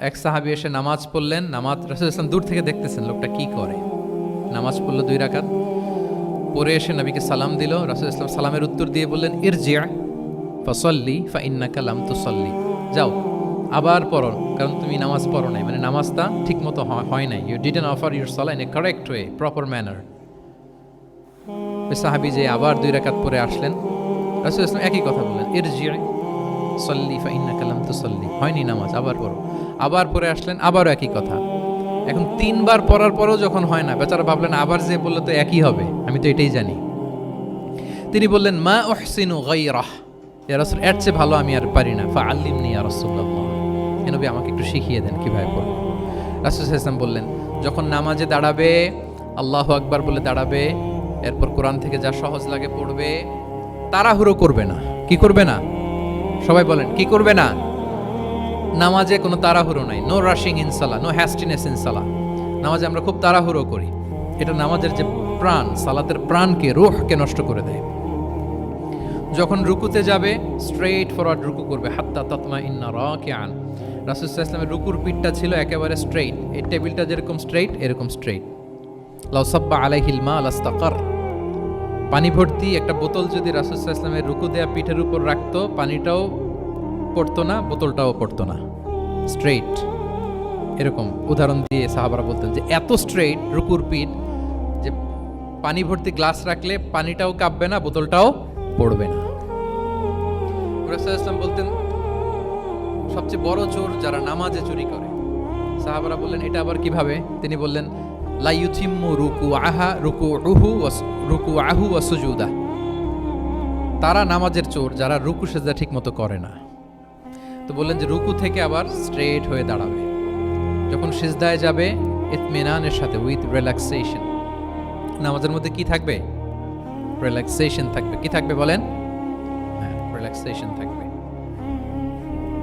এক সাহাবী এসে নামাজ পড়লেন, নামাজ রাসূল ইসলাম দূর থেকে দেখতেছেন লোকটা কি করে। নামাজ পড়লো 2 রাকাত, পরে এসে নবীকে সালাম দিল। রাসূল ইসলাম সালামের উত্তর দিয়ে বললেন, ইরজি' ফাসাল্লি ফাইন্নাকা লাম তুসাল্লি, যাও আবার পড়ো, কারণ তুমি নামাজ পড়ো নাই, মানে নামাজটা ঠিক মতো হয় নাই। ইউ ডিডন্ট অফার ইউর সালাহ in a correct way, proper manner. ওই সাহাবী যে আবার 2 রাকাত পরে আসলেন, রাসূল ইসলাম একই কথা বললেন, ইরজি' সাল্লি ফাইন্নাকা লাম তুসাল্লি, হয়নি নামাজ, আবার পড়ো। আবার পরে আসলেন, আবারও একই কথা। এখন 3 বার পড়ার পরেও যখন হয় না, বেচারা ভাবলেন আবার যে বললে তো একই হবে, আমি তো এটাই জানি। তিনি বললেন, মা উহসিনু গায়রাহ, ইয়া রাসূল, এর চেয়ে ভালো আমি আর পারি না, ফাআল্লিমনি ইয়া রাসূলুল্লাহ, হে নবী আমাকে একটু শিখিয়ে দেন কিভাবে পড়ব। রাসূল সাল্লাল্লাহু আলাইহি ওয়াসাল্লাম বললেন, যখন নামাজে দাঁড়াবে আল্লাহু আকবার বলে দাঁড়াবে, এরপর কোরআন থেকে যা সহজ লাগে পড়বে, তাড়াহুড়ো করবে না। কি করবে না? সবাই বলেন, কি করবে না? নামাজে কোনো তাড়াহুড়ো নাই, নো রাশিং ইন সালাহ, নো হ্যাস্টিনেস ইন সালাহ। নামাজে আমরা খুব তাড়াহুড়ো করি, এটা নামাজের যে প্রাণ, সালাতের প্রাণকে, রূহকে নষ্ট করে দেয়। যখন রুকুতে যাবে স্ট্রেইট ফরওয়ার্ড রুকু করবে, হাত্তা তাতমাইন্না রাকিআন। রাসূল সাল্লাল্লাহু আলাইহি ওয়াসাল্লামের রুকুর পিঠটা ছিল একেবারে স্ট্রেইট, এই টেবিলটা যেরকম স্ট্রেইট এরকম স্ট্রেইট। লাউ সাব্বা আলাইহিল মা লাস্তাকার, পানি ভর্তি একটা বোতল যদি রাসূল সাল্লাল্লাহু আলাইহি ওয়াসাল্লামের রুকু দেয়া পিঠের উপর রাখতো, পানিটাও পড়তো না, বোতলটাও পড়তো না, স্ট্রেইট। এরকম উদাহরণ দিয়ে সাহাবারা বলতেন যে এত স্ট্রেইট রুকুর পিঠ যে পানি ভর্তি গ্লাস রাখলে পানিটাও কাঁপবে না, বোতলটাও পড়বে না। রাসূল ইসলাম বলতেন, সবচেয়ে বড় চোর যারা নামাজে চুরি করে। সাহাবারা বললেন, এটা আবার কিভাবে? তিনি বললেন, লা ইউতিম্মু রুকুআহু ওয়া সুজুদা, তারা নামাজের চোর যারা রুকু সেজদা ঠিক মতো করে না। তো বললেন যে রুকু থেকে আবার স্ট্রেট হয়ে দাঁড়াবে, যখন সিজদায় যাবে ইতমিনানের সাথে, উইথ রিল্যাক্সেশন। নামাজের মধ্যে কি থাকবে? রিল্যাক্সেশন থাকবে। কি থাকবে বলেন? হ্যাঁ, রিল্যাক্সেশন থাকবে।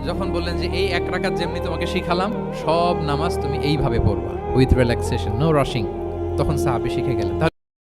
যখন বললেন যে এই 1 রাকাত যেমনি তোমাকে শিখালাম, সব নামাজ তুমি এইভাবে পড়বা, উইথ রিল্যাক্সেশন, নো রাশিং, তখন সাহাবী শিখে গেলেন। তাহলে